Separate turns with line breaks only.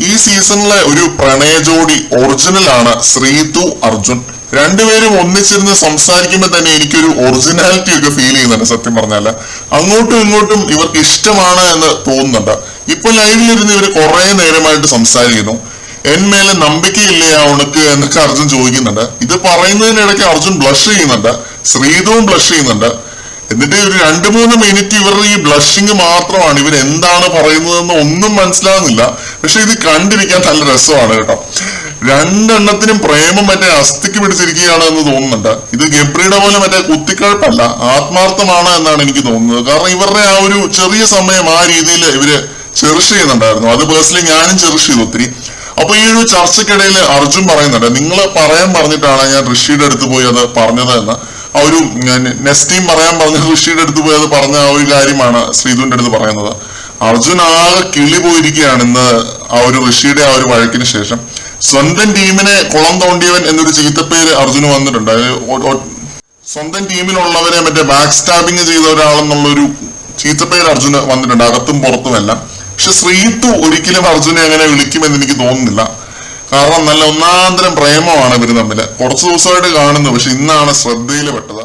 ഈ സീസണിലെ ഒരു പ്രണയ ജോഡി ഒറിജിനൽ ആണ് ശ്രീതു അർജുൻ. രണ്ടുപേരും ഒന്നിച്ചിരുന്ന് സംസാരിക്കുമ്പോൾ തന്നെ എനിക്കൊരു ഒറിജിനാലിറ്റി ഒക്കെ ഫീൽ ചെയ്യുന്നുണ്ട്. സത്യം പറഞ്ഞാല് അങ്ങോട്ടും ഇങ്ങോട്ടും ഇവർക്ക് ഇഷ്ടമാണ് എന്ന് തോന്നുന്നുണ്ട്. ഇപ്പൊ ലൈവിലിരുന്ന് ഇവര് കുറെ നേരമായിട്ട് സംസാരിക്കുന്നു. എന്മേലെ നമ്പിക്കയില്ലേ ആ ഉണക്ക് എന്നൊക്കെ അർജുൻ ചോദിക്കുന്നുണ്ട്. ഇത് പറയുന്നതിനിടയ്ക്ക് അർജുൻ ബ്ലഷ് ചെയ്യുന്നുണ്ട്, ശ്രീതുവും ബ്ലഷ് ചെയ്യുന്നുണ്ട്. എന്നിട്ട് ഒരു 2-3 മിനിറ്റ് ഇവരുടെ ഈ ബ്ലഷിങ് മാത്രമാണ്. ഇവർ എന്താണ് പറയുന്നതെന്ന് ഒന്നും മനസ്സിലാകുന്നില്ല. പക്ഷെ ഇത് കണ്ടിരിക്കാൻ നല്ല രസമാണ് കേട്ടോ. രണ്ടെണ്ണത്തിനും പ്രേമം മറ്റേ അസ്ഥിക്ക് പിടിച്ചിരിക്കുകയാണ് എന്ന് തോന്നുന്നുണ്ട്. ഇത് ഗബ്രിയുടെ പോലെ മറ്റേ കുത്തിക്കഴപ്പല്ല, ആത്മാർത്ഥമാണ് എന്നാണ് എനിക്ക് തോന്നുന്നത്. കാരണം ഇവരുടെ ആ ഒരു ചെറിയ സമയം ആ രീതിയിൽ ഇവര് ചെറിഷ് ചെയ്യുന്നുണ്ടായിരുന്നു. അത് പേഴ്സണലി ഞാനും ചെറിഷ് ചെയ്തു ഒത്തിരി. അപ്പൊ ഈ ഒരു ചർച്ചയ്ക്കിടയിൽ അർജുൻ പറയുന്നുണ്ട്, നിങ്ങൾ പറയാൻ പറഞ്ഞിട്ടാണ് ഞാൻ ഋഷിയുടെ അടുത്ത് പോയി അത് പറഞ്ഞത് എന്ന്. ആ ഒരു നെസ്റ്റീം പറയാൻ പറഞ്ഞ ഋഷിയുടെ അടുത്ത് പോയി അത് പറഞ്ഞ ആ ഒരു കാര്യമാണ് ശ്രീധുവിന്റെ അടുത്ത് പറയുന്നത്. അർജുൻ ആകെ കിളി പോയിരിക്കുകയാണ് ഇന്ന് ആ ഒരു ഋഷിയുടെ ആ ഒരു വഴക്കിന് ശേഷം. സ്വന്തം ടീമിനെ കുളം തോണ്ടിയവൻ എന്നൊരു ചീത്തപ്പേര് അർജുന് വന്നിട്ടുണ്ട്. സ്വന്തം ടീമിലുള്ളവരെ മറ്റേ ബാക്ക് സ്റ്റാബിങ് ചെയ്ത ഒരാളെന്നുള്ളൊരു ചീത്തപ്പേര് അർജുന് വന്നിട്ടുണ്ട്, അകത്തും പുറത്തുമെല്ലാം. പക്ഷെ ശ്രീതു ഒരിക്കലും അർജുനെ അങ്ങനെ വിളിക്കുമെന്ന് എനിക്ക് തോന്നുന്നില്ല. കാരണം നല്ല ഒന്നാന്തരം പ്രേമമാണ് ഇവര് തമ്മില്. കുറച്ചു ദിവസമായിട്ട് കാണുന്നു, പക്ഷെ ഇന്നാണ് ശ്രദ്ധയിൽ പെട്ടത്.